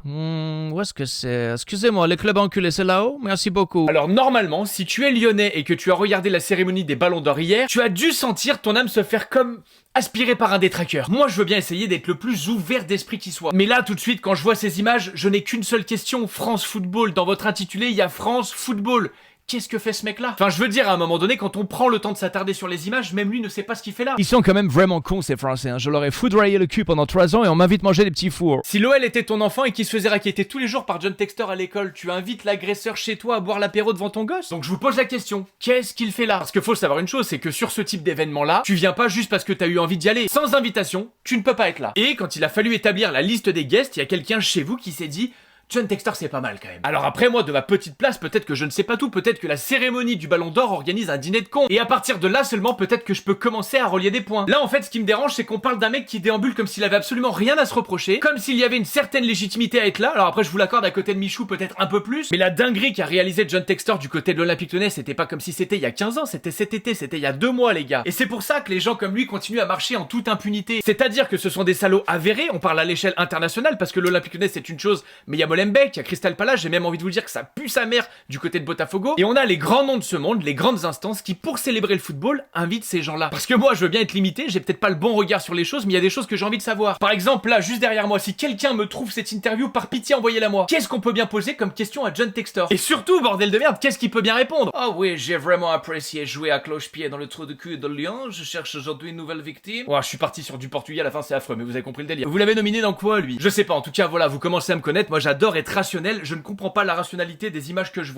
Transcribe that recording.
Où est-ce que c'est? Excusez-moi, le club enculé, c'est là-haut? Merci beaucoup. Alors normalement, si tu es lyonnais et que tu as regardé la cérémonie des Ballons d'Or hier, tu as dû sentir ton âme se faire comme aspiré par un détraqueur. Moi, je veux bien essayer d'être le plus ouvert d'esprit qui soit. Mais là, tout de suite, quand je vois ces images, je n'ai qu'une seule question. France Football. Dans votre intitulé, il y a France Football. Qu'est-ce que fait ce mec-là? Enfin, je veux dire, à un moment donné, quand on prend le temps de s'attarder sur les images, même lui ne sait pas ce qu'il fait là. Ils sont quand même vraiment cons, ces Français. Hein. Je leur ai foudroyé le cul pendant 3 ans et on m'invite manger des petits fours. Si l'OL était ton enfant et qu'il se faisait raqueter tous les jours par John Textor à l'école, tu invites l'agresseur chez toi à boire l'apéro devant ton gosse? Donc je vous pose la question, qu'est-ce qu'il fait là? Parce que faut savoir une chose, c'est que sur ce type d'événement-là, tu viens pas juste parce que t'as eu envie d'y aller. Sans invitation, tu ne peux pas être là. Et quand il a fallu établir la liste des guests, il y a quelqu'un chez vous qui s'est dit... John Textor, c'est pas mal quand même. Alors après, moi, de ma petite place, peut-être que je ne sais pas tout, peut-être que la cérémonie du Ballon d'Or organise un dîner de cons. Et à partir de là seulement, peut-être que je peux commencer à relier des points. Là, en fait, ce qui me dérange, c'est qu'on parle d'un mec qui déambule comme s'il avait absolument rien à se reprocher, comme s'il y avait une certaine légitimité à être là. Alors après, je vous l'accorde, à côté de Michou, peut-être un peu plus. Mais la dinguerie qu'a réalisé John Textor du côté de l'Olympique Lyonnais, c'était pas comme si c'était il y a 15 ans, c'était cet été, c'était il y a 2 mois, les gars. Et c'est pour ça que les gens comme lui continuent à marcher en toute impunité. C'est-à-dire que ce sont des salauds avérés, on parle à l'échelle internationale, parce que l'Olympique Lyonnais, c'est une chose, mais il y a Molenbeek, il y a Crystal Palace, j'ai même envie de vous dire que ça pue sa mère du côté de Botafogo. Et on a les grands noms de ce monde, les grandes instances qui, pour célébrer le football, invitent ces gens-là. Parce que moi, je veux bien être limité, j'ai peut-être pas le bon regard sur les choses, mais il y a des choses que j'ai envie de savoir. Par exemple, là, juste derrière moi, si quelqu'un me trouve cette interview, par pitié, envoyez-la moi. Qu'est-ce qu'on peut bien poser comme question à John Textor? Et surtout, bordel de merde, qu'est-ce qu'il peut bien répondre? Ah oui, j'ai vraiment apprécié jouer à cloche-pied dans le trou de cul de Lyon, je cherche aujourd'hui une nouvelle victime. Ouais, je suis parti sur du portugais, à la fin c'est affreux, mais vous avez compris le délire. Vous l'avez nominé dans quoi, lui? Je sais pas, en tout cas, voilà, vous commencez à me connaître, moi j'adore être rationnel, je ne comprends pas la rationalité des images que je vois.